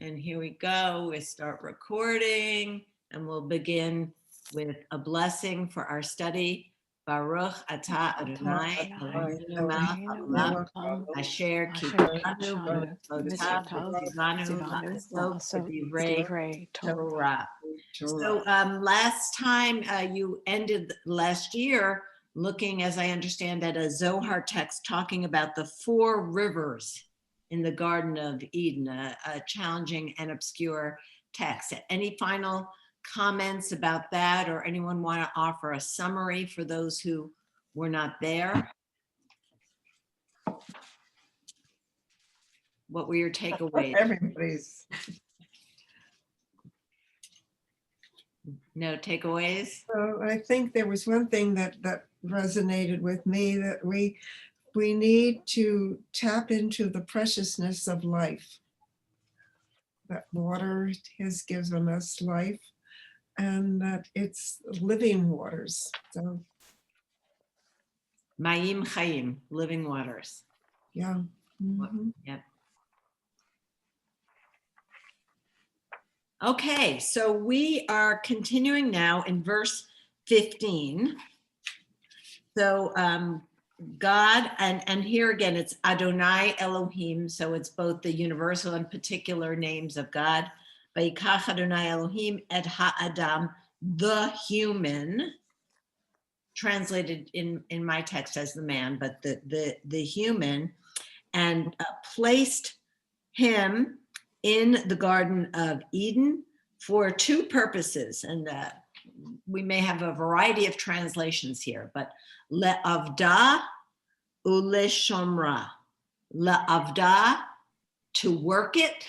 And here we go. We start recording and we'll begin with a blessing for our study. Baruch atah Adonai Eloheinu melech haolam asher kitanu v'tzivanu la'asok b'divrei Torah. So last time you ended last year looking, as I understand, at a Zohar text talking about the 4 rivers in the Garden of Eden, a challenging and obscure text. Any final comments about that, or anyone want to offer a summary for those who were not there? What were your takeaways? Everybody's. No takeaways? So I think there was one thing that resonated with me, that we need to tap into the preciousness of life. That water has given us life, and that it's living waters. So Mayim Chaim, living waters. yeah. Mm-hmm. Yep. Okay, so we are continuing now in verse 15. So God, and here again, it's Adonai Elohim, so it's both the universal and particular names of God. Vayikach Adonai Elohim et ha'adam, the human, translated in my text as the man, but the human, and placed him in the Garden of Eden for 2 purposes. And we may have a variety of translations here, but le'avda u'leshomra. Le'avda, to work it,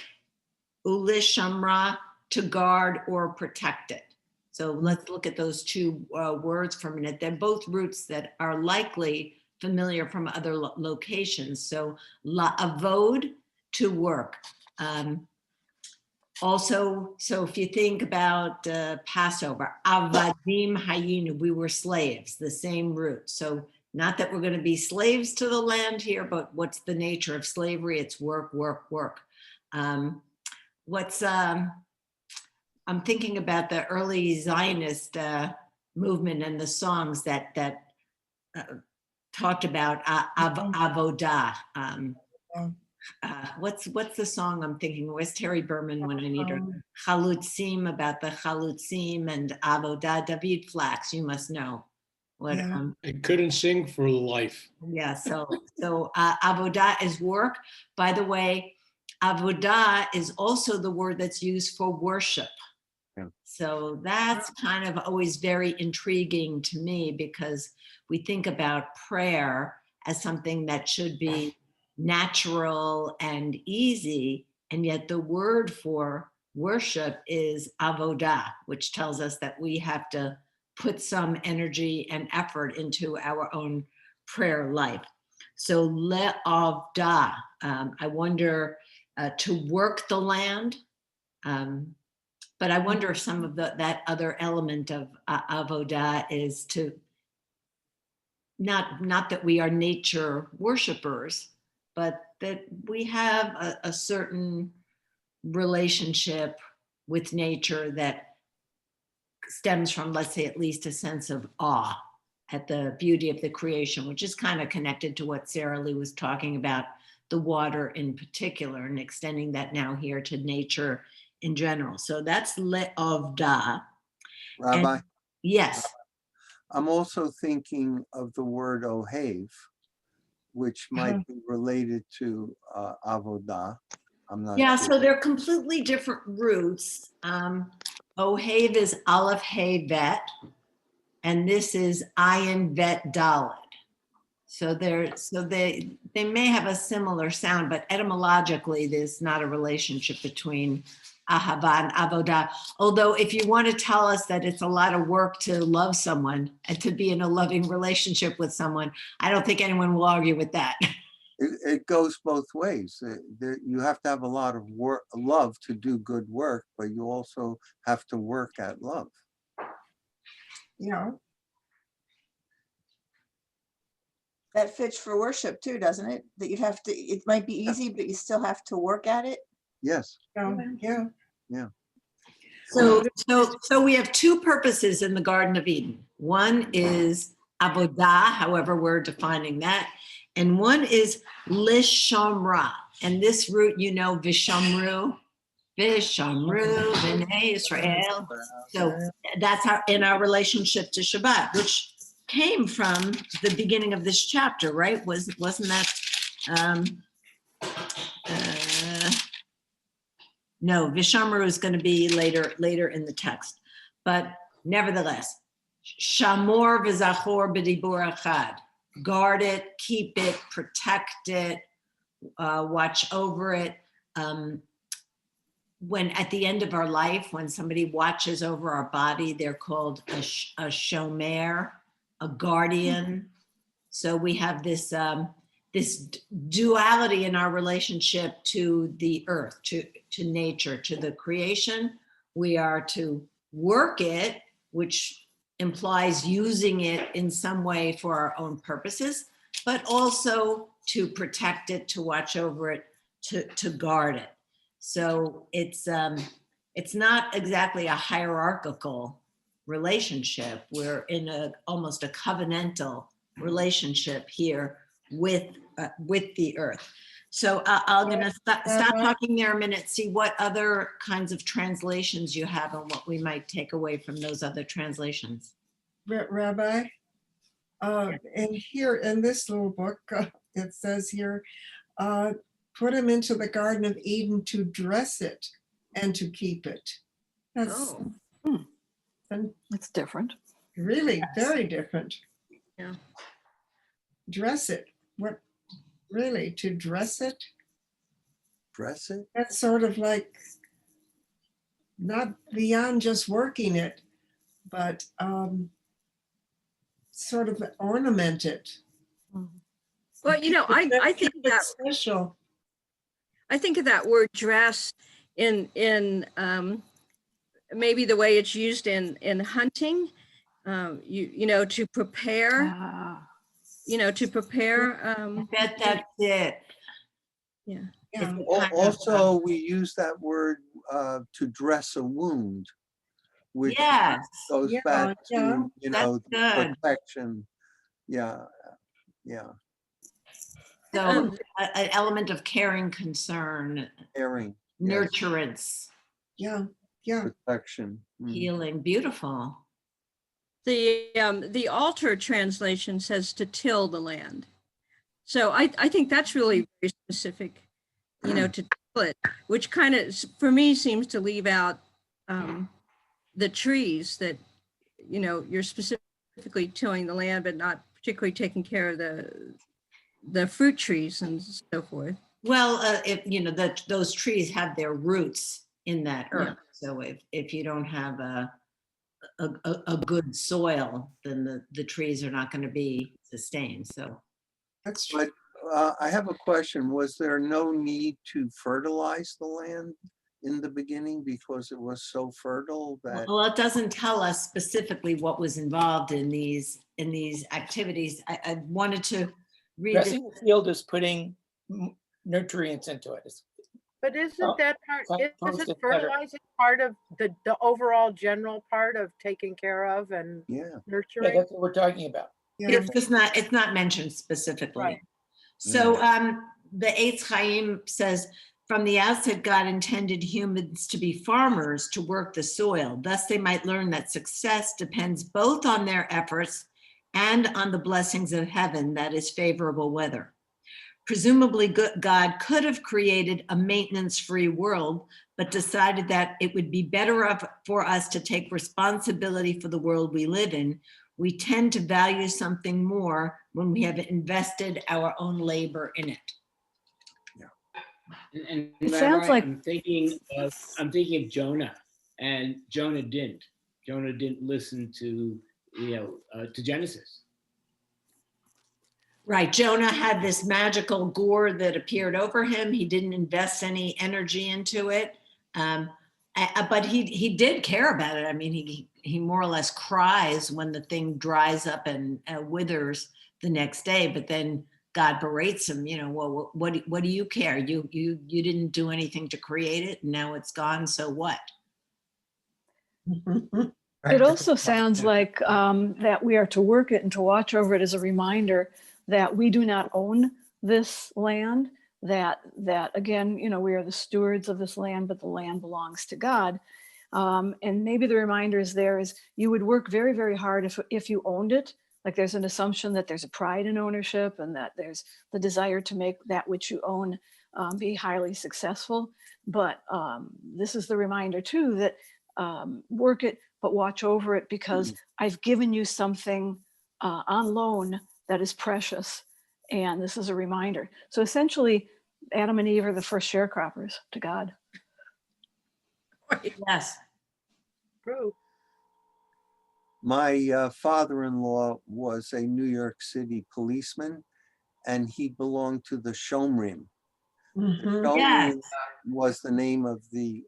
u'leshomra, to guard or protect it. So let's look at those 2 words for a minute. They're both roots that are likely familiar from other locations. So la'avod, to work. Also, so if you think about Passover, avadim hayinu, we were slaves, the same root. So not that we're going to be slaves to the land here, but what's the nature of slavery? It's work, work, work. I'm thinking about the early Zionist movement and the songs that talked about avodah. What's the song I'm thinking? Where's Terry Berman when I need her? Chalutzim, about the Chalutzim and Avodah. David Flax, you must know what. Yeah. I couldn't sing for life. Yeah, so Avodah is work. By the way, Avodah is also the word that's used for worship. Yeah. So that's kind of always very intriguing to me, because we think about prayer as something that should be natural and easy, and yet the word for worship is avodah, which tells us that we have to put some energy and effort into our own prayer life. So le'avdah, I wonder, to work the land, but I wonder if some of that other element of avodah is to not that we are nature worshipers, but that we have a certain relationship with nature that stems from, let's say, at least a sense of awe at the beauty of the creation, which is kind of connected to what Sarah Lee was talking about, the water in particular, and extending that now here to nature in general. So that's le'avdah. Rabbi? And, yes. I'm also thinking of the word ohev, which might be related to avodah. I'm not Yeah, sure. so they're completely different roots. Ohev is Aleph Hey Vet, and this is Ayin Vet Daled. So they may have a similar sound, but etymologically, there's not a relationship between ahava and avodah. Although if you want to tell us that it's a lot of work to love someone and to be in a loving relationship with someone, I don't think anyone will argue with that. It goes both ways. You have to have a lot of love to do good work, but you also have to work at love. Yeah. That fits for worship too, doesn't it? That you have to, it might be easy, but you still have to work at it. Yes. Yeah. So we have two purposes in the Garden of Eden. One is avodah, however we're defining that, and one is lishamra. And this root, you know, vishamru, b'nei Israel. So that's in our relationship to Shabbat, which came from the beginning of this chapter, right? Wasn't that? No, Vishamru is going to be later in the text, but nevertheless, Shamor v'zachor b'dibur achad. Guard it, keep it, protect it, watch over it. When at the end of our life, when somebody watches over our body, they're called a shomer, a guardian. So we have this this duality in our relationship to the earth, to nature, to the creation. We are to work it, which implies using it in some way for our own purposes, but also to protect it, to watch over it, to guard it. So it's not exactly a hierarchical relationship. We're in almost a covenantal relationship here with the earth. So I'm going to stop talking there a minute, see what other kinds of translations you have and what we might take away from those other translations. Rabbi, and here in this little book, it says here, put him into the Garden of Eden to dress it and to keep it. That's That's different. really very different. Yeah. Dress it. What really to dress it? Dress it? That's sort of like not beyond just working it, but sort of ornament it. Well, you know, I think Keep it that special. I think of that word dress in maybe the way it's used in hunting. You know, to prepare. You know, to prepare. I bet that's it. Yeah. Yeah. Also, we use that word to dress a wound, which Yes, goes Yeah, back yeah, to, you know, that's good. protection. Yeah, yeah, So an element of caring, concern, caring, yes, nurturance, Yeah. protection. healing. Beautiful. The altar translation says to till the land. So I think that's really very specific, you know, to till it, which kind of, for me, seems to leave out the trees that, you know, you're specifically tilling the land, but not particularly taking care of the fruit trees and so forth. Well, if you know that those trees have their roots in that Yeah. earth. So if you don't have a good soil, then the trees are not going to be sustained. So That's true. But I have a question. Was there no need to fertilize the land in the beginning because it was so fertile that? well, it doesn't tell us specifically what was involved in these activities. I wanted to read this. Dressing the field is putting nutrients into it. But isn't that part, compost isn't is better. fertilizing part of the overall general part of taking care of and Yeah, Yeah, nurturing? that's what we're talking about. Yeah. It's not mentioned specifically. Right. So the Eitz Chaim says, from the outset, God intended humans to be farmers, to work the soil. Thus, they might learn that success depends both on their efforts and on the blessings of heaven, that is favorable weather. Presumably, God could have created a maintenance-free world, but decided that it would be better for us to take responsibility for the world we live in. We tend to value something more when we have invested our own labor in it. And It Rabbi, sounds like- I'm thinking of Jonah, and Jonah didn't. Jonah didn't listen to to Genesis. Right, Jonah had this magical gourd that appeared over him. He didn't invest any energy into it, but he did care about it. I mean, he more or less cries when the thing dries up and withers the next day. But then God berates him, well, what do you care? You didn't do anything to create it, and now it's gone, so what? It also sounds like that we are to work it and to watch over it as a reminder that we do not own this land, that again, we are the stewards of this land, but the land belongs to God. And maybe the reminder is you would work very, very hard if you owned it. Like there's an assumption that there's a pride in ownership and that there's the desire to make that which you own be highly successful. But this is the reminder too that work it, but watch over it, because I've given you something on loan that is precious. And this is a reminder. So essentially, Adam and Eve are the first sharecroppers to God. Yes. True. My father-in-law was a New York City policeman, and he belonged to the Shomrim. Mhm. Yes. Shomrim was the name of the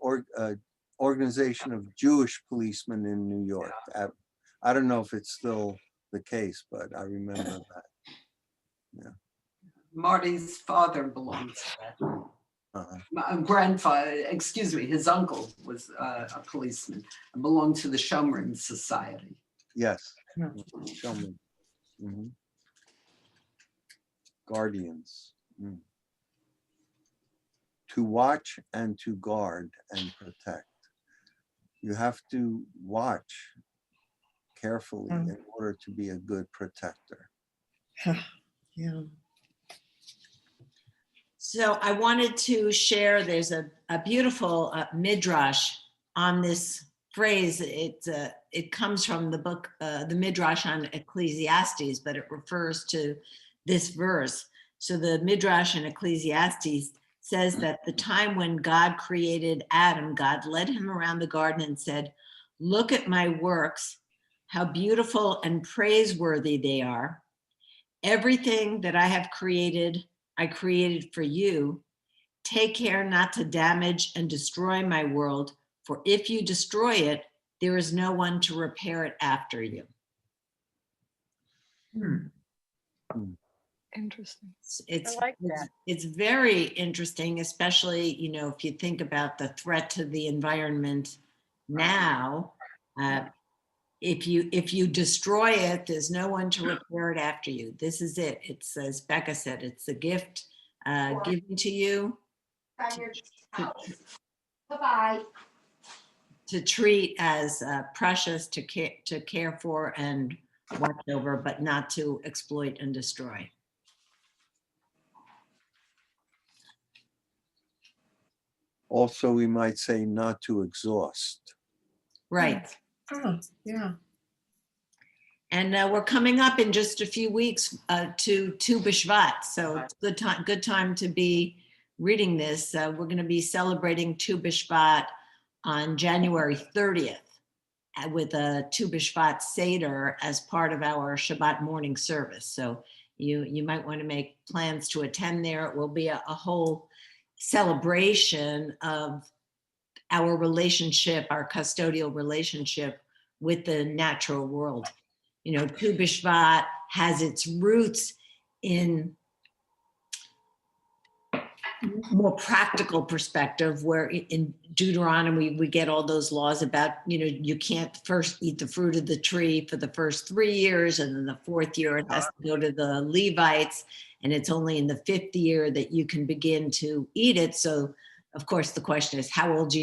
organization of Jewish policemen in New York. I don't know if it's still the case, but I remember that. Marty's father belongs to that. Uh-huh. My grandfather, excuse me, his uncle was a policeman and belonged to the Shomrim Society. Yes. Shomrim. Mhm. Guardians. To watch and to guard and protect. You have to watch carefully in order to be a good protector. Yeah. So I wanted to share, there's a beautiful midrash on this phrase. It comes from the book, the midrash on Ecclesiastes, but it refers to this verse. So the midrash in Ecclesiastes says that the time when God created Adam, God led him around the garden and said, "Look at my works, how beautiful and praiseworthy they are. Everything that I have created, I created for you. Take care not to damage and destroy my world, for if you destroy it, there is no one to repair it after you." Interesting. It's I like that. it's very interesting, especially, if you think about the threat to the environment now. If you destroy it, there's no one to repair it after you. This is it. It's, as Becca said, it's a gift given to you Bye-bye. to treat as precious, to care for and watch over, but not to exploit and destroy. Also, we might say not to exhaust. Right. Oh, yeah. And we're coming up in just a few weeks to Tu B'Shvat, so it's good time to be reading this. We're going to be celebrating Tu B'Shvat on January 30th with a Tu B'Shvat Seder as part of our Shabbat morning service. So you might want to make plans to attend there. It will be a whole celebration of our relationship, our custodial relationship with the natural world. Tu B'Shvat has its roots in more practical perspective, where in Deuteronomy, we get all those laws about, you can't first eat the fruit of the tree for the first 3 years. And then the 4th year, it has to go to the Levites. And it's only in the 5th year that you can begin to eat it. So of course, the question is, how old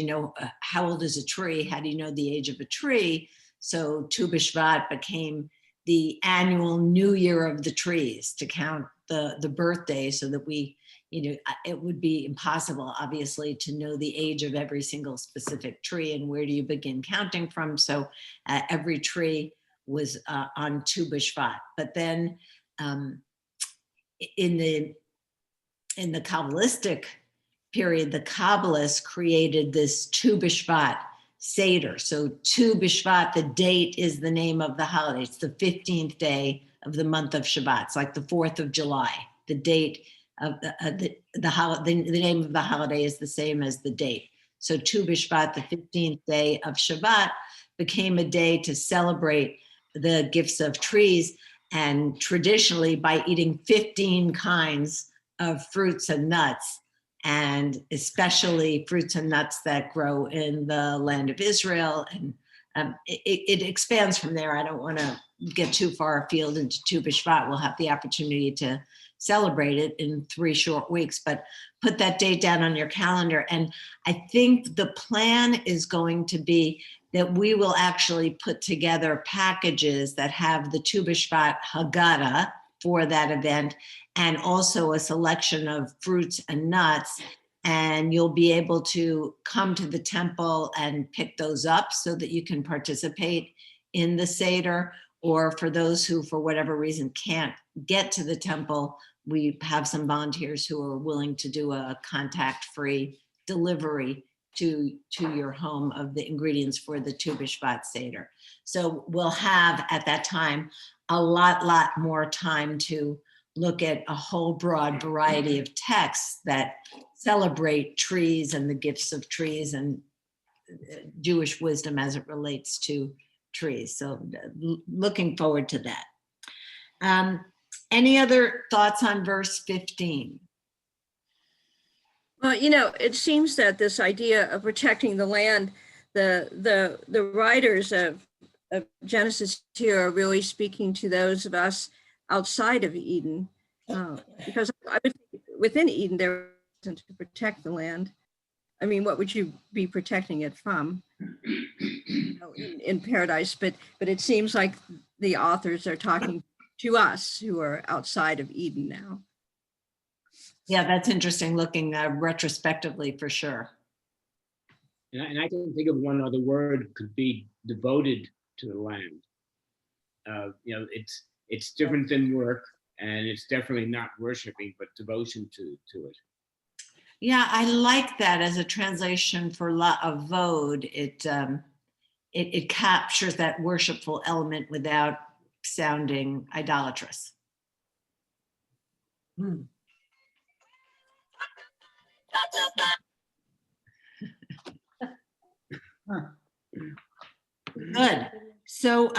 is a tree? How do you know the age of a tree? So Tu B'Shvat became the annual new year of the trees, to count the birthday, so that it would be impossible, obviously, to know the age of every single specific tree, and where do you begin counting from? So every tree was on Tu B'Shvat. But then in the Kabbalistic period, the Kabbalists created this Tu B'Shvat Seder. So Tu B'Shvat, the date is the name of the holiday. It's the 15th day of the month of Shabbat. It's like the 4th of July. The date of the name of the holiday is the same as the date. So Tu B'Shvat, the 15th day of Shabbat, became a day to celebrate the gifts of trees. And traditionally, by eating 15 kinds of fruits and nuts, and especially fruits and nuts that grow in the land of Israel, and it expands from there. I don't want to get too far afield into Tu B'Shvat. We'll have the opportunity to celebrate it in 3 short weeks, but put that date down on your calendar. And I think the plan is going to be that we will actually put together packages that have the Tu B'Shvat Haggadah for that event, and also a selection of fruits and nuts. And you'll be able to come to the temple and pick those up so that you can participate in the Seder. Or for those who, for whatever reason, can't get to the temple, we have some volunteers who are willing to do a contact-free delivery to your home of the ingredients for the Tu B'Shvat Seder. So we'll have at that time a lot more time to look at a whole broad variety of texts that celebrate trees and the gifts of trees and Jewish wisdom as it relates to trees. So looking forward to that. Any other thoughts on verse 15? Well, you know, it seems that this idea of protecting the land, the writers of Genesis here are really speaking to those of us outside of Eden, because I would think within Eden there isn't to protect the land. I mean, what would you be protecting it from, you know, in paradise? But it seems like the authors are talking to us who are outside of Eden now. Yeah, that's interesting looking retrospectively for sure. And I can think of one other word could be devoted to the land. You know, it's different than work, and it's definitely not worshiping, but devotion to it. Yeah, I like that as a translation for la'avod. It captures that worshipful element without sounding idolatrous. Good. So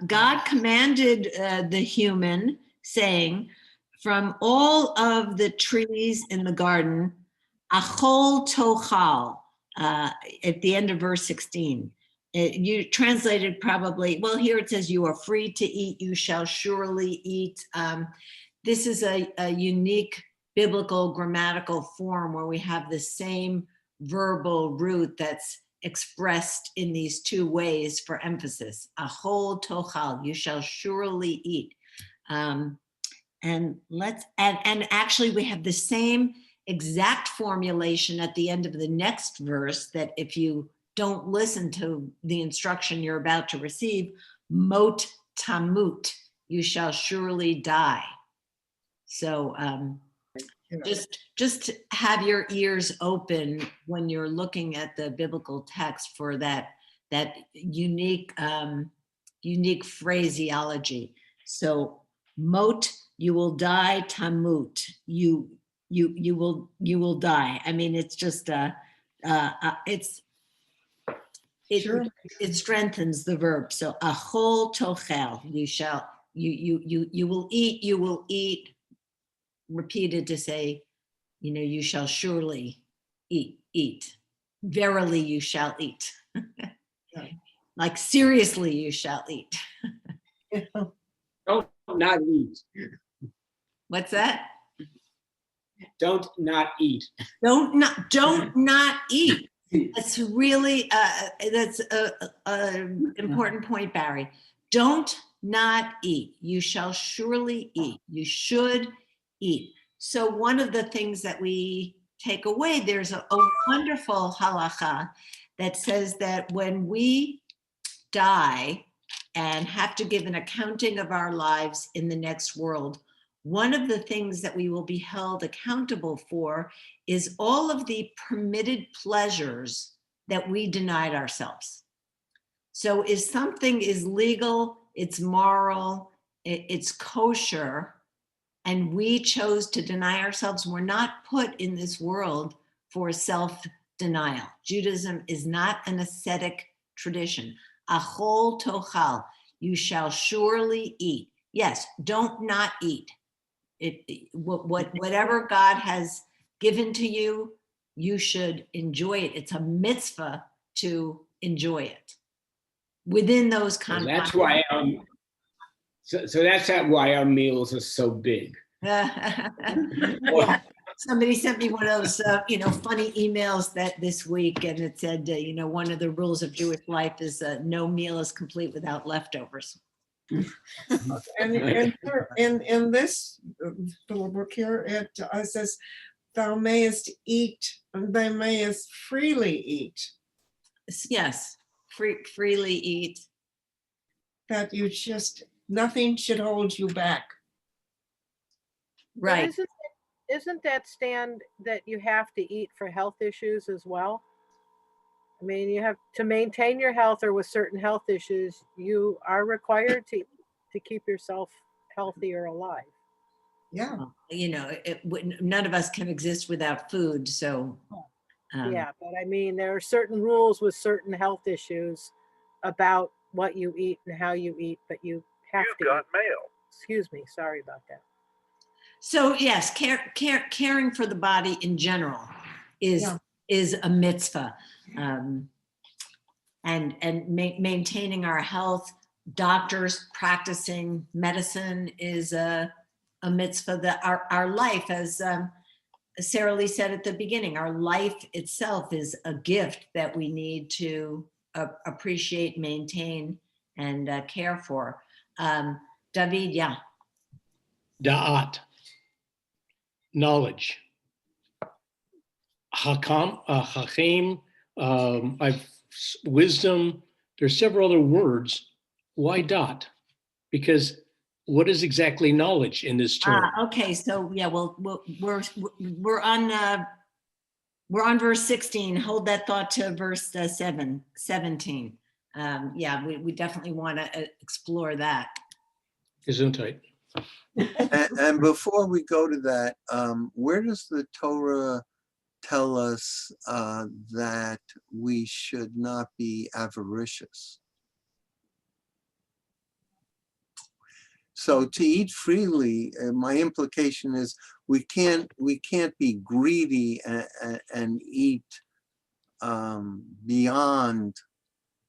God commanded the human, saying, from all of the trees in the garden, achol tochal, at the end of verse 16. You translated probably, well, here it says, you are free to eat, you shall surely eat. This is a unique biblical grammatical form where we have the same verbal root that's expressed in these 2 ways for emphasis. Achol tochal, you shall surely eat. And actually we have the same exact formulation at the end of the next verse, that if you don't listen to the instruction you're about to receive, mot tamut, you shall surely die. So just have your ears open when you're looking at the biblical text for that unique phraseology. So mot, you will die, tamut, you will die. I mean, it's just it strengthens the verb. So achol tochel, you will eat, repeated to say, you know, you shall surely eat. Verily you shall eat. Like seriously you shall eat. Don't not eat. What's that? Don't not eat. Don't not eat. That's really that's an important point, Barry. Don't not eat. You shall surely eat. You should eat. So one of the things that we take away, there's a wonderful halacha that says that when we die and have to give an accounting of our lives in the next world, one of the things that we will be held accountable for is all of the permitted pleasures that we denied ourselves. So if something is legal, it's moral, it's kosher, and we chose to deny ourselves, we're not put in this world for self-denial. Judaism is not an ascetic tradition. Achol tochal, you shall surely eat. yes, don't not eat. Whatever God has given to you, you should enjoy it. It's a mitzvah to enjoy it within those So confines. that's why, so that's why our meals are so big. Somebody sent me one of those, funny emails that this week, and it said, one of the rules of Jewish life is no meal is complete without leftovers. And in this little book here, it says, thou mayest eat, and thou mayest freely eat. Yes, freely eat. That nothing should hold you back. But Right. Isn't that stand that you have to eat for health issues as well? I mean, you have to maintain your health, or with certain health issues, you are required to keep yourself healthy or alive. Yeah. None of us can exist without food. So, Yeah, but I mean, there are certain rules with certain health issues about what you eat and how you eat, but you have to. You've got mail. Excuse me, sorry about that. So yes, caring for the body in general is a mitzvah, and maintaining our health. Doctors practicing medicine is a mitzvah. That our life, as Sarah Lee said at the beginning, our life itself is a gift that we need to appreciate, maintain, and care for. David, yeah. Da'at, knowledge. Hakim, wisdom. There's several other words. Why dot? Because what is exactly knowledge in this term? Okay, so yeah, well, we're on verse 16. Hold that thought to verse 17. Yeah, we definitely want to explore that. Gesundheit. And before we go to that, where does the Torah tell us that we should not be avaricious? So to eat freely, my implication is we can't be greedy and eat beyond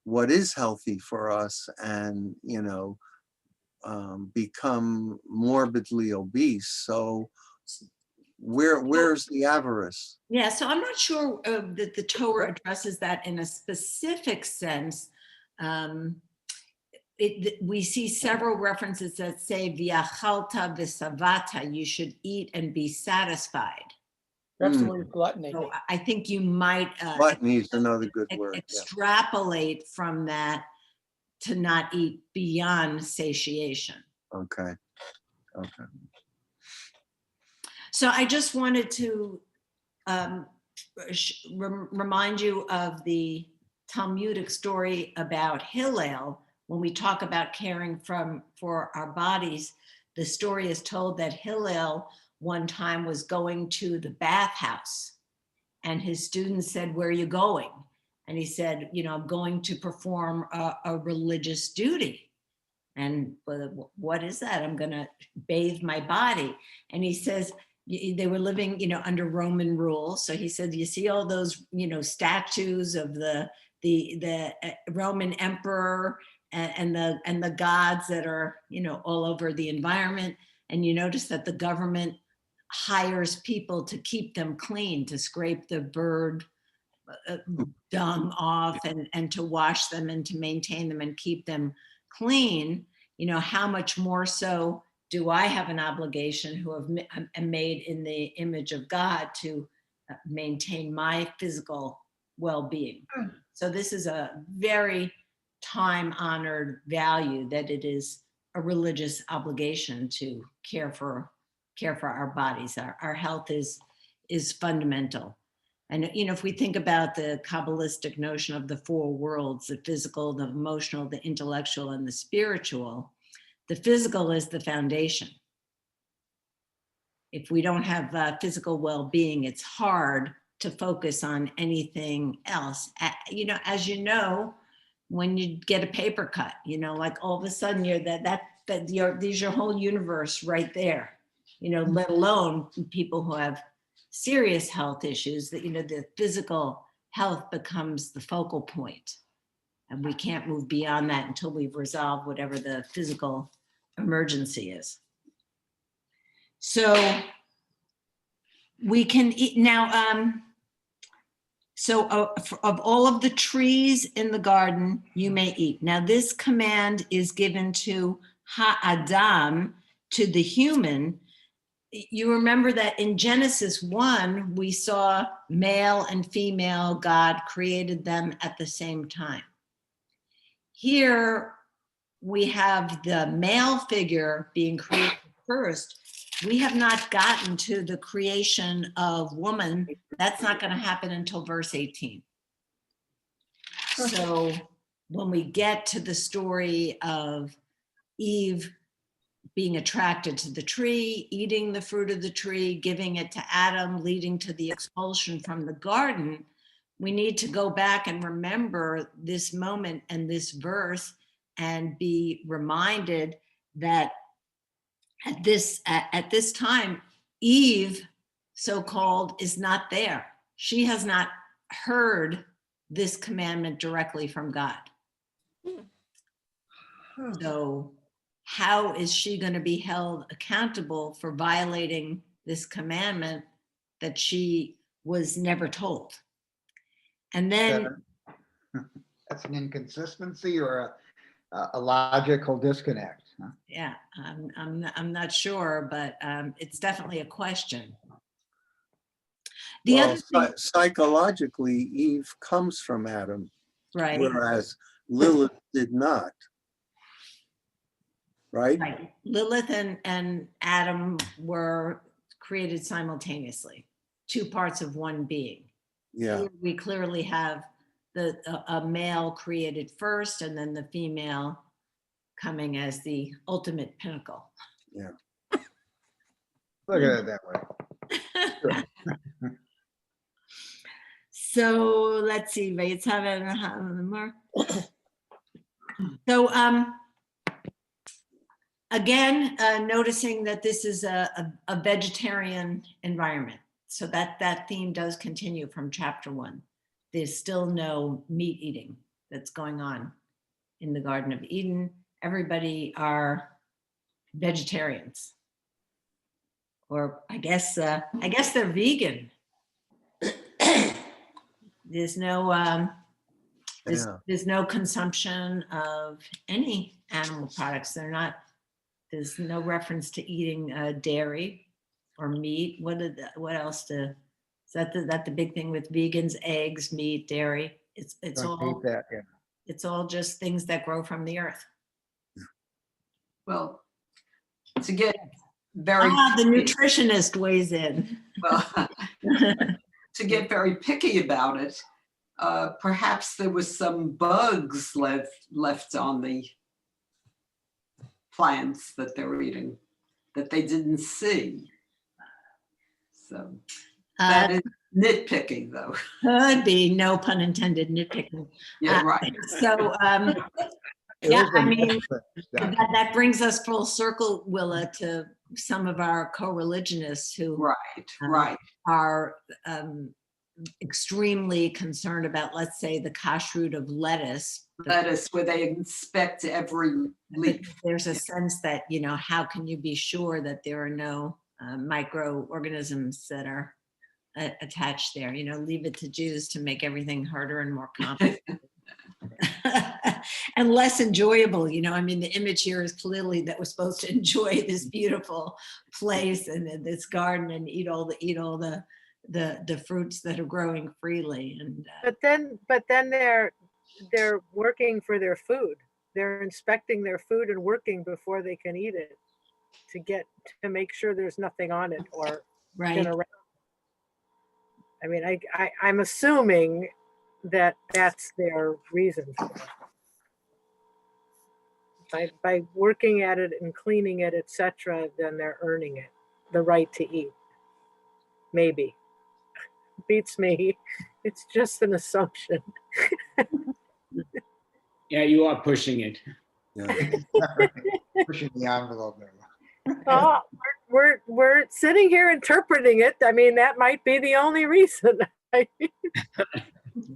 what is healthy for us, and become morbidly obese. So where's the avarice? Yeah, so I'm not sure that the Torah addresses that in a specific sense. We see several references that say "V'achalta v'savata," you should eat and be satisfied. That's the word gluttony. So I think you might Gluttony is another good word. extrapolate from that to not eat beyond satiation. Okay. So I just wanted to remind you of the Talmudic story about Hillel. When we talk about caring for our bodies, the story is told that Hillel one time was going to the bathhouse, and his students said, "Where are you going?" And he said, "I'm going to perform a religious duty." And what is that? "I'm going to bathe my body." And he says, they were living, under Roman rule. So he said, "You see all those, statues of the Roman emperor and the gods that are, all over the environment. And you notice that the government hires people to keep them clean, to scrape the bird dung off and to wash them and to maintain them and keep them clean. How much more so do I have an obligation, who am made in the image of God, to maintain my physical well-being?" So this is a very time-honored value, that it is a religious obligation to care for our bodies. Our health is fundamental. And if we think about the Kabbalistic notion of the four worlds, the physical, the emotional, the intellectual, and the spiritual, the physical is the foundation. If we don't have physical well-being, it's hard to focus on anything else. As you know, when you get a paper cut, like all of a sudden there's your whole universe right there, let alone people who have serious health issues that, the physical health becomes the focal point. And we can't move beyond that until we've resolved whatever the physical emergency is. So we can eat now. So of all of the trees in the garden, you may eat. Now this command is given to Ha'adam, to the human. You remember that in Genesis 1, we saw male and female, God created them at the same time. Here we have the male figure being created first. We have not gotten to the creation of woman. That's not going to happen until verse 18. So when we get to the story of Eve being attracted to the tree, eating the fruit of the tree, giving it to Adam, leading to the expulsion from the garden, we need to go back and remember this moment and this verse and be reminded that at this time, Eve, so-called, is not there. She has not heard this commandment directly from God. So how is she going to be held accountable for violating this commandment that she was never told? And then That's an inconsistency or a logical disconnect. Huh? yeah, I'm not sure, but it's definitely a question. The Well, other thing, psychologically, Eve comes from Adam, right? whereas Lilith did not. Right? Right. Lilith and Adam were created simultaneously, two parts of one being. Yeah. Here we clearly have a male created first, and then the female coming as the ultimate pinnacle. Yeah. Look at it that way. So let's see. So again, noticing that this is a vegetarian environment. So that theme does continue from chapter 1. There's still no meat eating that's going on in the Garden of Eden. Everybody are vegetarians. Or I guess they're vegan. There's no there's no consumption of any animal products. There's no reference to eating dairy or meat. What else is that the big thing with vegans? Eggs, meat, dairy. It's Don't all eat that, yeah. it's all just things that grow from the earth. Well, to get very The nutritionist weighs in. well, to get very picky about it, perhaps there was some bugs left on the plants that they're eating that they didn't see. So that is nitpicking, though. Could be, no pun intended, nitpicking. Yeah, right. So yeah, I mean, that brings us full circle, Willa, to some of our co-religionists who Right. are extremely concerned about, let's say, the kashrut of lettuce. Lettuce, where they inspect every leaf. There's a sense that, how can you be sure that there are no microorganisms that are attached there? Leave it to Jews to make everything harder and more complicated. And less enjoyable. I mean, the image here is clearly that we're supposed to enjoy this beautiful place and this garden and eat all the fruits that are growing freely. And but then they're working for their food. They're inspecting their food and working before they can eat it to make sure there's nothing on it or right. around. I mean, I'm assuming that that's their reason for it. By working at it and cleaning it, etc., then they're earning it, the right to eat. Maybe. Beats me. It's just an assumption. Yeah, you are pushing it. Yeah. Pushing the envelope there. Oh, we're sitting here interpreting it. I mean, that might be the only reason.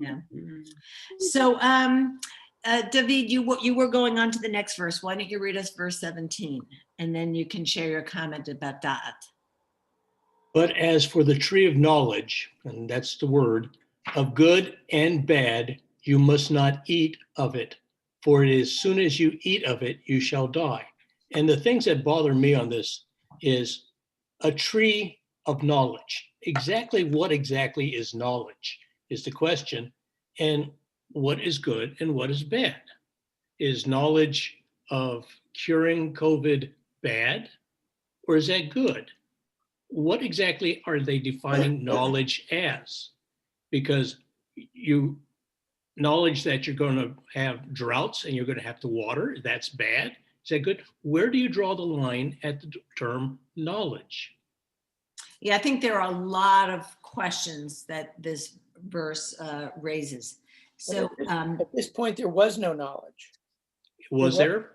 Yeah. So, David, you were going on to the next verse. Why don't you read us verse 17, and then you can share your comment about da'at. But as for the tree of knowledge, and that's the word, of good and bad, you must not eat of it, for it is soon as you eat of it, you shall die. And the things that bother me on this is a tree of knowledge. What exactly is knowledge is the question. And what is good and what is bad? Is knowledge of curing COVID bad, or is that good? What exactly are they defining knowledge as? Because knowledge that you're going to have droughts and you're going to have to water, that's bad. Is that good? Where do you draw the line at the term knowledge? Yeah, I think there are a lot of questions that this verse raises. So At this point, there was no knowledge. Was there?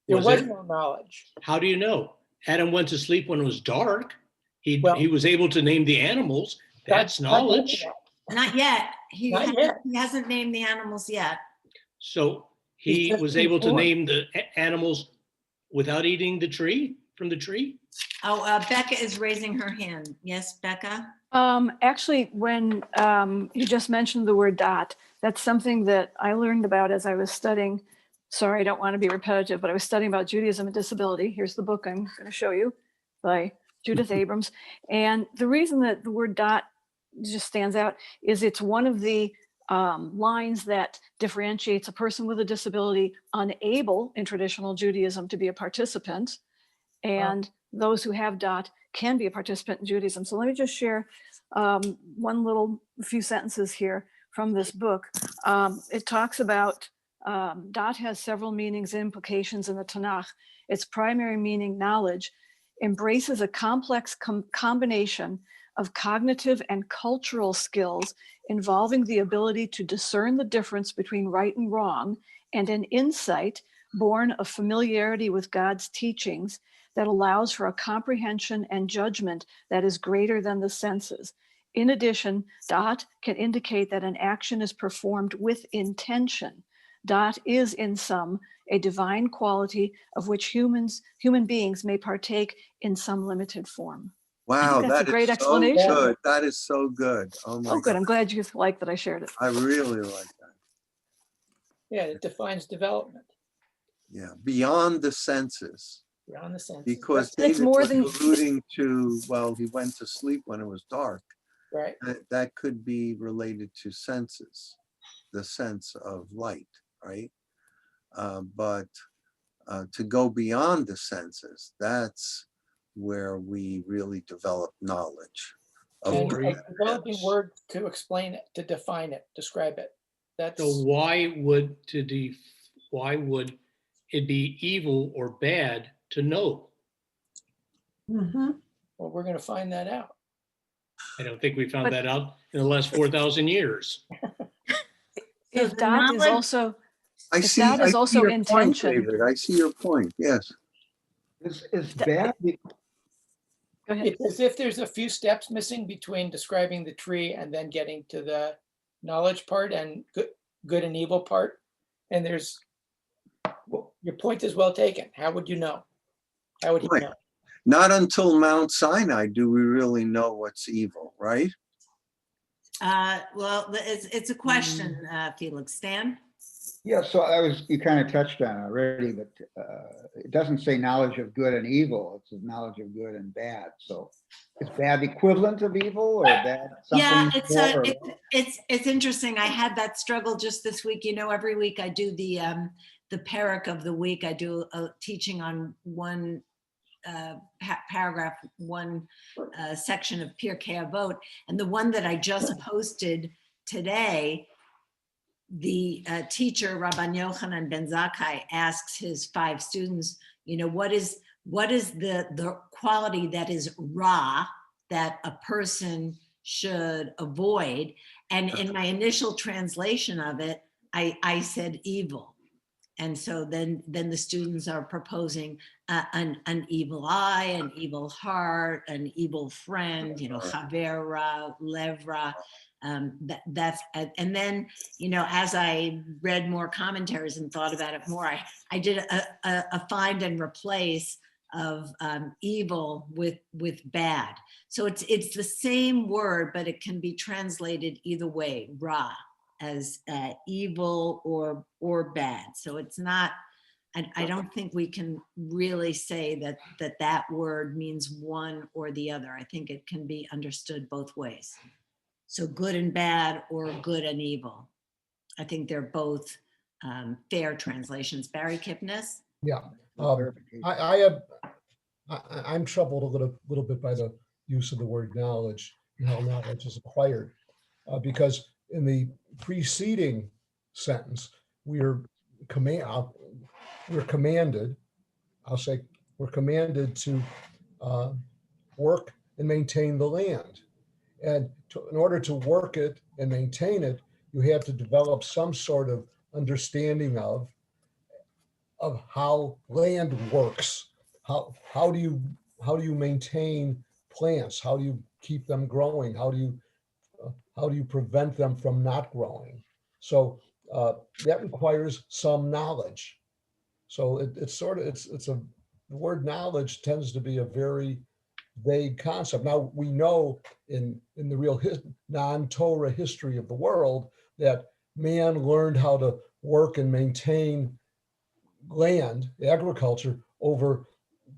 There was no knowledge. How do you know? Adam went to sleep when it was dark. He Well, was able to name the animals. That's knowledge. not yet. He Not yet. hasn't named the animals yet. So he He's was able to informed. name the animals without eating from the tree? Oh, Becca is raising her hand. Yes, Becca? Actually, when you just mentioned the word dot, that's something that I learned about as I was studying. Sorry, I don't want to be repetitive, but I was studying about Judaism and disability. Here's the book I'm going to show you by Judith Abrams. And the reason that the word dot just stands out is it's one of the lines that differentiates a person with a disability unable in traditional Judaism to be a participant, and those who have dot can be a participant in Judaism. So let me just share one few sentences here from this book. It talks about dot has several meanings and implications in the Tanakh. Its primary meaning, knowledge, embraces a complex combination of cognitive and cultural skills involving the ability to discern the difference between right and wrong, and an insight born of familiarity with God's teachings that allows for a comprehension and judgment that is greater than the senses. In addition, dot can indicate that an action is performed with intention. Dot is, in sum, a divine quality of which human beings may partake in some limited form. Wow, that's a that great is so explanation. good. That is so good. Oh my Oh, good. God. I'm glad you like that I shared it. I really like that. Yeah, it defines development Yeah, beyond the senses. beyond the senses. Because It's David more was than- alluding to, well, he went to sleep when it was dark. Right. That could be related to senses, the sense of light, right? But to go beyond the senses, that's where we really develop knowledge of And good a and developing bad. word to explain it, to define it, describe it. That's So why would it be evil or bad to know? Mhm. well, we're going to find that out. I don't think we found But- that out in the last 4,000 years. If the dot is knowledge- also, I if see, that is I see also your intention- point, David. I see your point. Yes. Is bad, go ahead. It's as if there's a few steps missing between describing the tree and then getting to the knowledge part and good and evil part. And your point is well taken. How would you know? How would he Right. know? Not until Mount Sinai do we really know what's evil, right? Well, it's a question, Felix. Stan? yeah, so you kind of touched on it already, but it doesn't say knowledge of good and evil. It says knowledge of good and bad. So is bad equivalent of evil or bad Yeah, something more or it's interesting. I had that struggle just this week. You know, every week I do the parak of the week. I do a teaching on one paragraph, one section of Pirkei Avot, and the one that I just posted today, the teacher Rabbi Yochanan Ben Zakkai asks his 5 students, you know, what is the quality that is ra, that a person should avoid? And in my initial translation of it, I said evil. And so then the students are proposing an evil eye, an evil heart, an evil friend, chavera, levra. And then, as I read more commentaries and thought about it more, I did a find and replace of evil with bad. So it's the same word, but it can be translated either way, ra, as evil or bad. So it's not, I don't think we can really say that word means one or the other. I think it can be understood both ways. So good and bad or good and evil. I think they're both fair translations. Barry Kipnis? Yeah. Clarification. I'm troubled a little bit by the use of the word knowledge and how knowledge is acquired. Because in the preceding sentence, we're commanded, I'll say, we're commanded to work and maintain the land. And in order to work it and maintain it, you have to develop some sort of understanding of how land works. How do you maintain plants? How do you keep them growing? How do you prevent them from not growing? So that requires some knowledge. So the word knowledge tends to be a very vague concept. Now we know in the real non-Torah history of the world that man learned how to work and maintain land, agriculture, over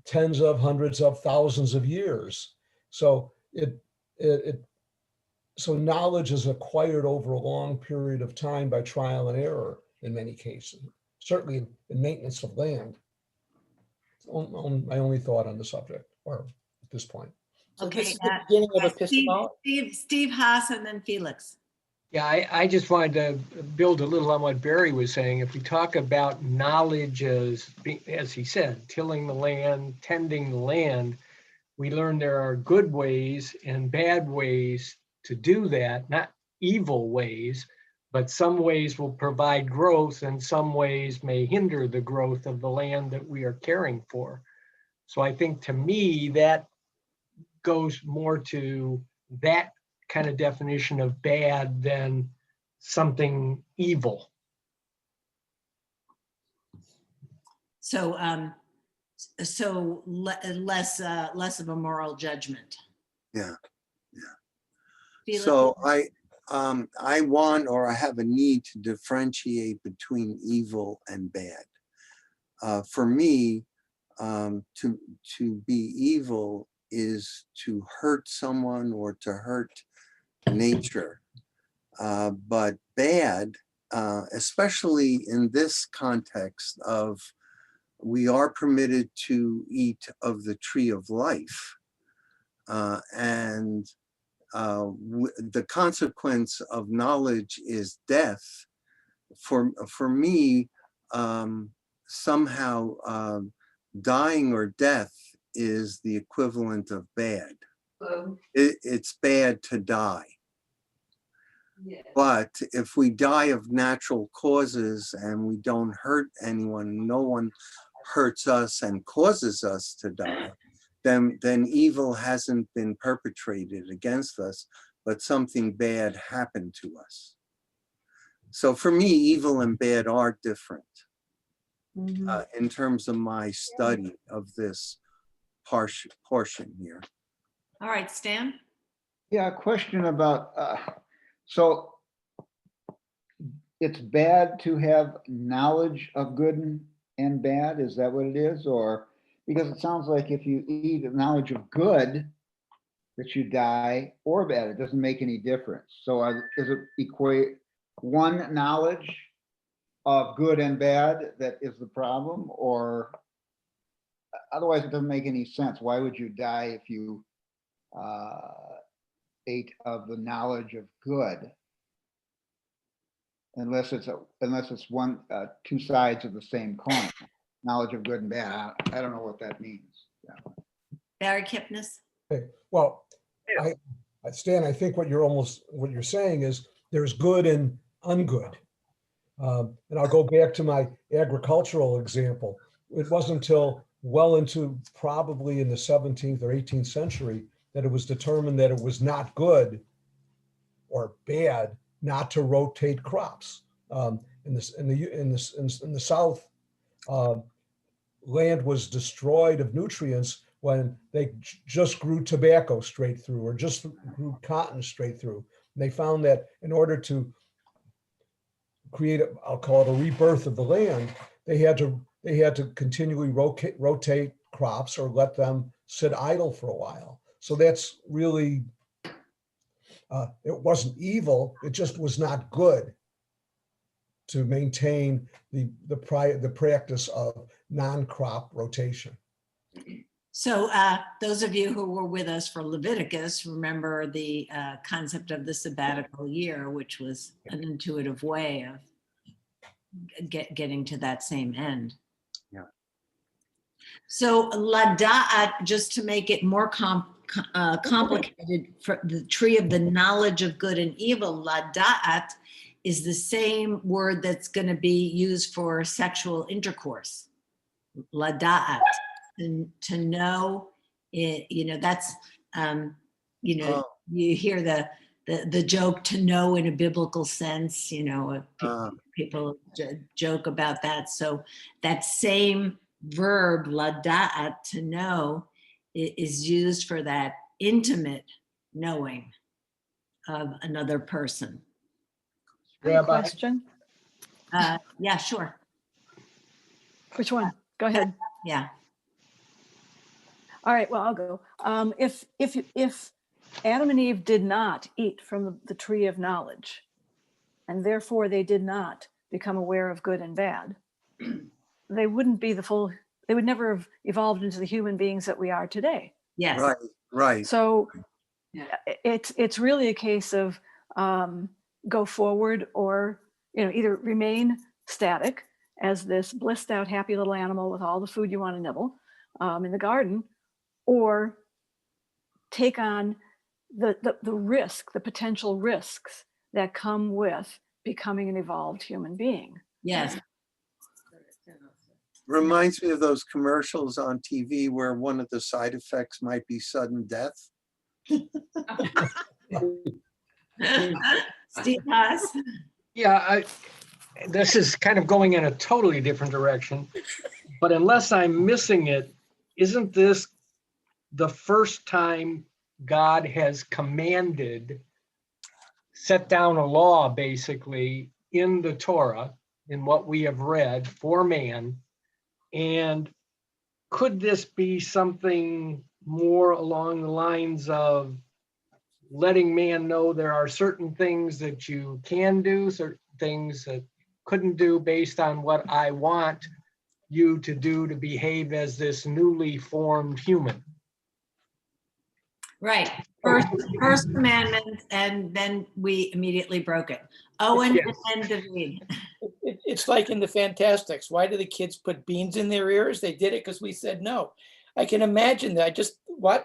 tens of hundreds of thousands of years. So so knowledge is acquired over a long period of time by trial and error in many cases, certainly in maintenance of land. My only thought on the subject, or at this point. So Okay, this is the beginning of epistemology. Steve Haas and then Felix. Yeah, I just wanted to build a little on what Barry was saying. If we talk about knowledge as he said, tilling the land, tending the land, we learn there are good ways and bad ways to do that, not evil ways, but some ways will provide growth and some ways may hinder the growth of the land that we are caring for. So I think to me, that goes more to that kind of definition of bad than something evil. So less of a moral judgment. Yeah. Felix? So I want, or I have a need to differentiate between evil and bad. For me, to be evil is to hurt someone or to hurt nature. But bad, especially in this context of we are permitted to eat of the tree of life. And the consequence of knowledge is death. For me, somehow dying or death is the equivalent of bad. It's bad to die. Yeah. But if we die of natural causes and we don't hurt anyone, no one hurts us and causes us to die, then evil hasn't been perpetrated against us, but something bad happened to us. So for me, evil and bad are different in terms of my study of this portion here. All right, Stan? Yeah, a question about, so it's bad to have knowledge of good and bad, is that what it is? Or, because it sounds like if you eat knowledge of good, that you die, or bad, it doesn't make any difference. So is it equate one knowledge of good and bad that is the problem? Or otherwise it doesn't make any sense. Why would you die if you ate of the knowledge of good? Unless it's one, two sides of the same coin, knowledge of good and bad. I don't know what that means. Yeah. Barry Kipnis? Okay. Well, Stan, I think what you're saying is there's good and ungood. And I'll go back to my agricultural example. It wasn't until well into probably in the 17th or 18th century that it was determined that it was not good or bad not to rotate crops. In the South, land was destroyed of nutrients when they just grew tobacco straight through or just grew cotton straight through. And they found that in order to create, I'll call it a rebirth of the land, they had to continually rotate crops or let them sit idle for a while. So that's really, it wasn't evil, it just was not good to maintain the practice of non-crop rotation. So those of you who were with us for Leviticus remember the concept of the sabbatical year, which was an intuitive way of getting to that same end. Yeah. So lada'at, just to make it more complicated, for the tree of the knowledge of good and evil, lada'at is the same word that's going to be used for sexual intercourse. Lada'at, to know it, you know, that's, you know, you hear the joke to know in a biblical sense, you know, people joke about that. So that same verb, lada'at, to know, is used for that intimate knowing of another person. I have a question. Yeah, sure. Which one? Go ahead. Yeah. All right, well, I'll go. If Adam and Eve did not eat from the tree of knowledge, and therefore they did not become aware of good and bad, they wouldn't be they would never have evolved into the human beings that we are today. Yes. Right, right. So it's really a case of go forward or, you know, either remain static as this blissed out, happy little animal with all the food you want to nibble in the garden, or take on the risk, the potential risks that come with becoming an evolved human being. Yes. Reminds me of those commercials on TV where one of the side effects might be sudden death. Steve Haas? Yeah, this is kind of going in a totally different direction, but unless I'm missing it, isn't this the first time God has commanded, set down a law basically in the Torah, in what we have read for man? And could this be something more along the lines of letting man know there are certain things that you can do, certain things that couldn't do based on what I want you to do to behave as this newly formed human? Right. First commandment, and then we immediately broke it. Owen and David. It's like in the Fantastics. Why do the kids put beans in their ears? They did it because we said no. I can imagine that.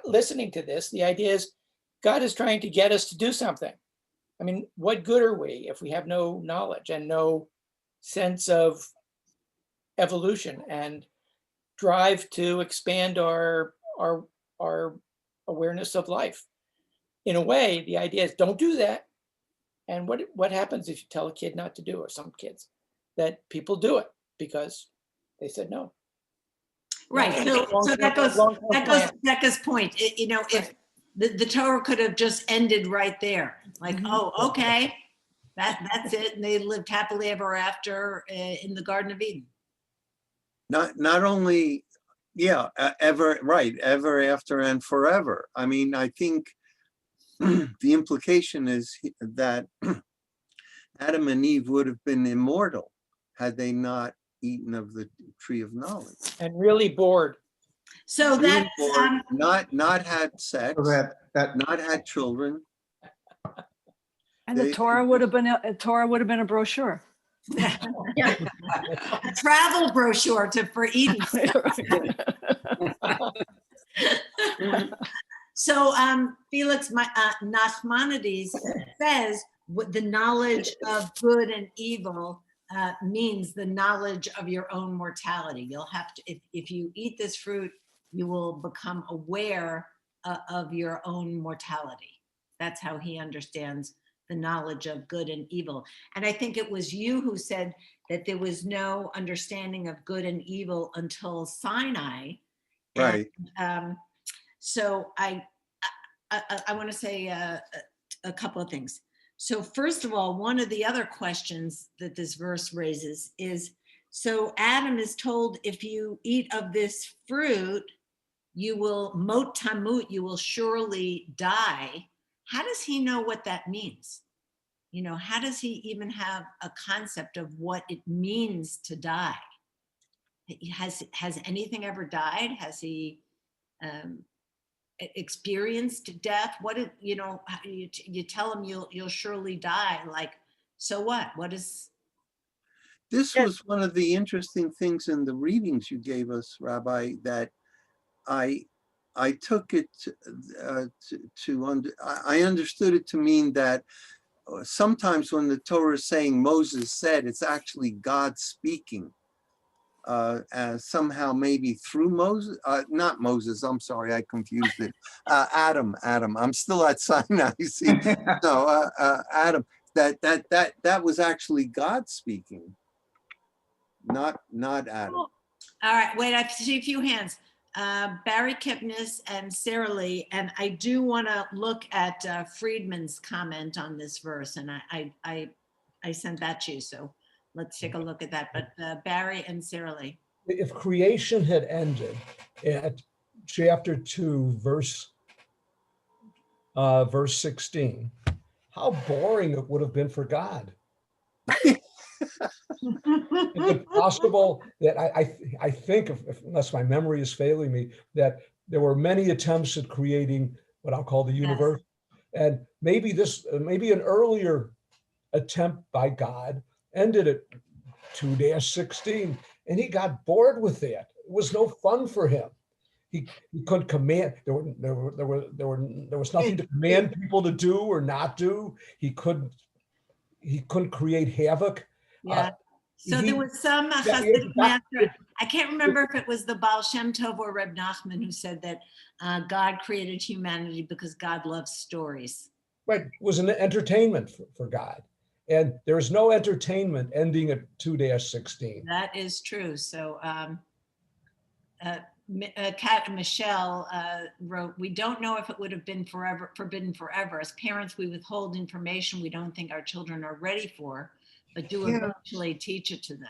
Listening to this, the idea is God is trying to get us to do something. I mean, what good are we if we have no knowledge and no sense of evolution and drive to expand our awareness of life? In a way, the idea is don't do that. And what happens if you tell a kid not to do, or some kids, that people do it because they said no? Right. So that goes Becca's point. You know, if the Torah could have just ended right there, like, oh, okay, that's it, and they lived happily ever after in the Garden of Eden. Not only, yeah, ever after and forever. I mean, I think the implication is that Adam and Eve would have been immortal had they not eaten of the tree of knowledge. And really bored. So that's not had sex, not had children. And the Torah would have been a brochure. A travel brochure for Eden. So Felix Nachmanides says the knowledge of good and evil means the knowledge of your own mortality. You'll have to, if you eat this fruit, you will become aware of your own mortality. That's how he understands the knowledge of good and evil. And I think it was you who said that there was no understanding of good and evil until Sinai. Right. And, so I want to say a couple of things. So first of all, one of the other questions that this verse raises is, so Adam is told, if you eat of this fruit, you will mot tamut, you will surely die. How does he know what that means? You know, how does he even have a concept of what it means to die? Has anything ever died? Has he experienced death? What did, you know, you tell him you'll surely die, like, so what is This was one of the interesting things in the readings you gave us, Rabbi, that I took it I understood it to mean that sometimes when the Torah is saying Moses said, it's actually God speaking. Somehow maybe through Moses, not Moses, I'm sorry, I confused it. Adam, I'm still at Sinai, see? No, Adam, that was actually God speaking, not Adam. all right? Wait, I see a few hands. Barry Kipnis and Sarah Lee, and I do want to look at Friedman's comment on this verse, and I sent that to you, so let's take a look at that. But Barry and Sarah Lee. If creation had ended at chapter 2, verse 16, how boring it would have been for God. Is it possible that I think, unless my memory is failing me, that there were many attempts at creating what I'll call the universe, and maybe an earlier attempt by God ended at 2-16, and he got bored with that. It was no fun for him. He couldn't command. There was nothing to command people to do or not do. He couldn't create havoc. Yeah. So there was some Hasidic master, I can't remember if it was the Baal Shem Tov or Reb Nachman, who said that God created humanity because God loves stories. Right, it was an entertainment for God. And there is no entertainment ending at 2-16. That is true. So Kat and Michelle wrote, we don't know if it would have been forbidden forever. As parents, we withhold information we don't think our children are ready for, but do eventually teach it to them.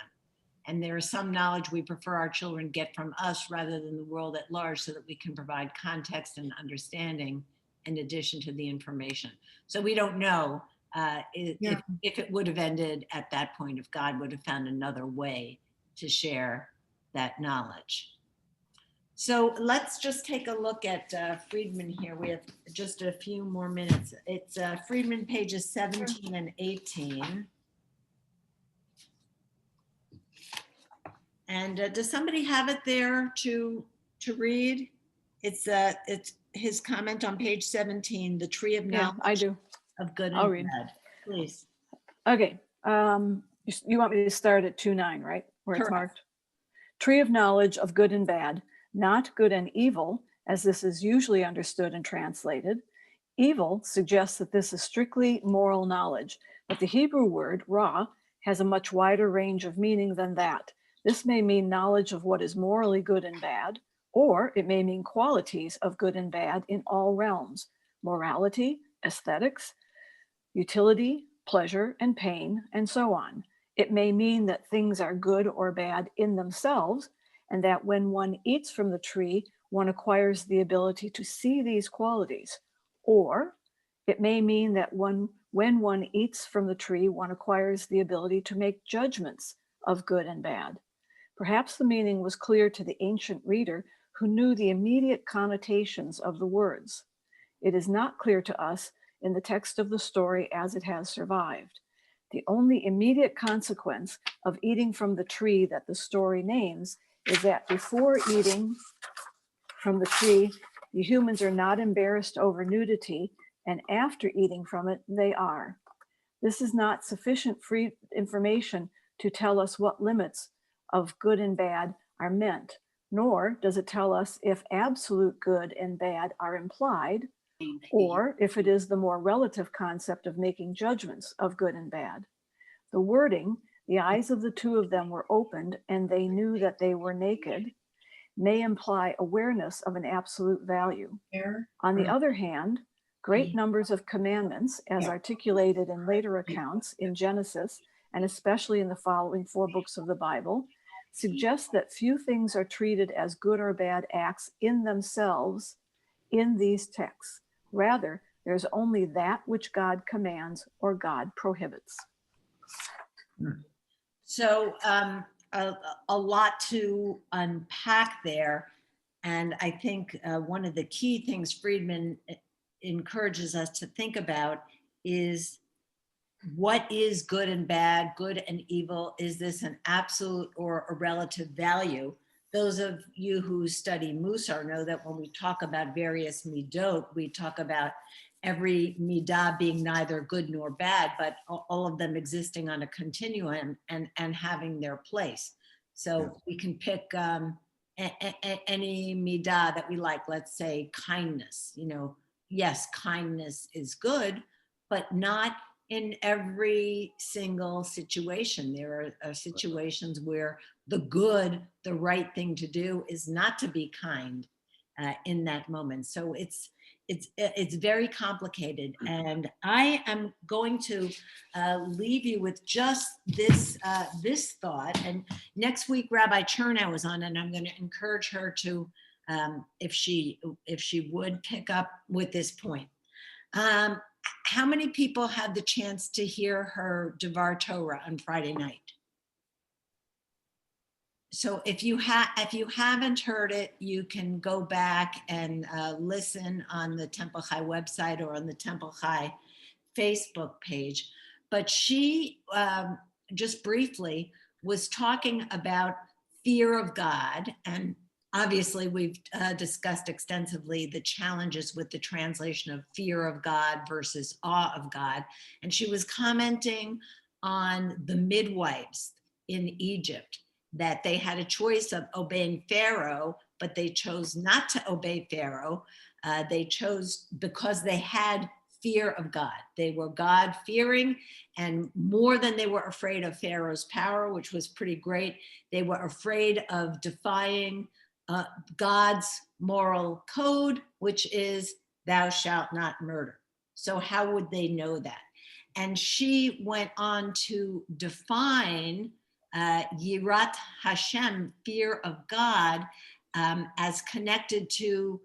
And there is some knowledge we prefer our children get from us rather than the world at large, so that we can provide context and understanding in addition to the information. So we don't know if it would have ended at that point, if God would have found another way to share that knowledge. So let's just take a look at Friedman here. We have just a few more minutes. It's Friedman pages 17 and 18. And does somebody have it there to read? It's his comment on page 17, the tree of knowledge. I do. Of good I'll and read. bad. Please. Okay. You want me to start at 2:9, right? Where it's Correct. marked. Tree of knowledge of good and bad, not good and evil, as this is usually understood and translated. Evil suggests that this is strictly moral knowledge, but the Hebrew word ra has a much wider range of meaning than that. This may mean knowledge of what is morally good and bad, or it may mean qualities of good and bad in all realms: morality, aesthetics, utility, pleasure, and pain, and so on. It may mean that things are good or bad in themselves, and that when one eats from the tree, one acquires the ability to see these qualities. Or it may mean that when one eats from the tree, one acquires the ability to make judgments of good and bad. Perhaps the meaning was clear to the ancient reader who knew the immediate connotations of the words. It is not clear to us in the text of the story as it has survived. The only immediate consequence of eating from the tree that the story names is that before eating from the tree, the humans are not embarrassed over nudity, and after eating from it, they are. This is not sufficient free information to tell us what limits of good and bad are meant, nor does it tell us if absolute good and bad are implied, or if it is the more relative concept of making judgments of good and bad. The wording, "the eyes of the two of them were opened and they knew that they were naked," may imply awareness of an absolute value. On the other hand, great numbers of commandments, as articulated in later accounts in Genesis, and especially in the following 4 books of the Bible, suggest that few things are treated as good or bad acts in themselves in these texts. Rather, there's only that which God commands or God prohibits. So a lot to unpack there. And I think one of the key things Friedman encourages us to think about is, what is good and bad, good and evil? Is this an absolute or a relative value? Those of you who study Musar know that when we talk about various midot, we talk about every midah being neither good nor bad, but all of them existing on a continuum and having their place. So we can pick any midah that we like. Let's say kindness. You know, yes, kindness is good, but not in every single situation. There are situations where the right thing to do is not to be kind in that moment. So it's very complicated. And I am going to leave you with just this thought. And next week, Rabbi Chernow is on, and I'm going to encourage her to, if she would pick up with this point. How many people had the chance to hear her Devar Torah on Friday night? So if you haven't heard it, you can go back and listen on the Temple Chai website or on the Temple Chai Facebook page. But she, just briefly, was talking about fear of God. And obviously, we've discussed extensively the challenges with the translation of fear of God versus awe of God. And she was commenting on the midwives in Egypt, that they had a choice of obeying Pharaoh, but they chose not to obey Pharaoh. They chose because they had fear of God. They were God-fearing, and more than they were afraid of Pharaoh's power, which was pretty great, they were afraid of defying God's moral code, which is thou shalt not murder. So how would they know that? And she went on to define Yirat Hashem, fear of God, as connected to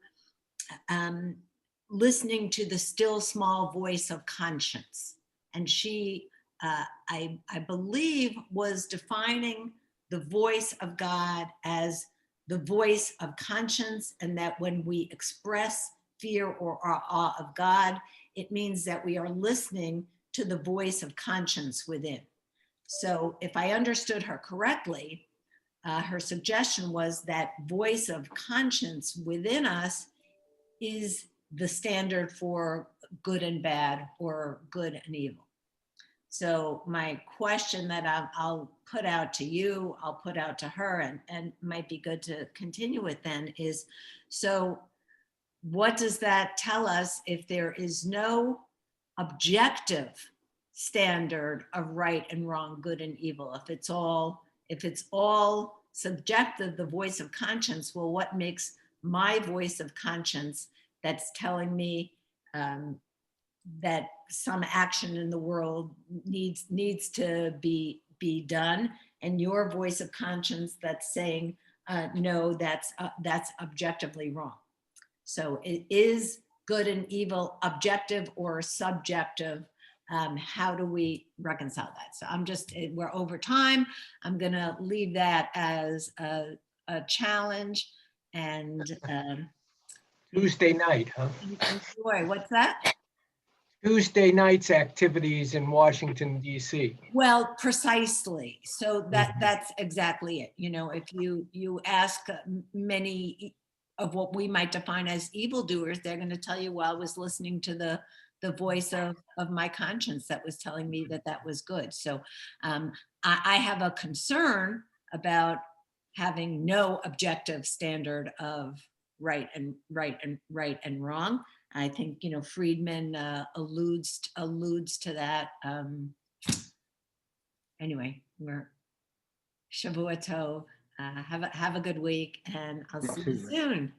listening to the still small voice of conscience. And she, I believe, was defining the voice of God as the voice of conscience, and that when we express fear or awe of God, it means that we are listening to the voice of conscience within. So if I understood her correctly, her suggestion was that voice of conscience within us is the standard for good and bad, or good and evil. So my question that I'll put out to you, I'll put out to her, and might be good to continue with then, is, so what does that tell us if there is no objective standard of right and wrong, good and evil? If it's all subjective, the voice of conscience, well, what makes my voice of conscience that's telling me that some action in the world needs to be done, and your voice of conscience that's saying no, that's objectively wrong? So it is good and evil objective or subjective? How do we reconcile that? So we're over time. I'm gonna leave that as a challenge, and Tuesday night, huh? enjoy. What's that? Tuesday night's activities in Washington, D.C. Well, precisely. So that's exactly it. You know, if you ask many of what we might define as evildoers, they're going to tell you, well, I was listening to the the voice of my conscience that was telling me that that was good. So I have a concern about having no objective standard of right and wrong. I think, you know, Friedman alludes to that. Anyway, we're Shavua Tov. Have a good week, and I'll see you soon.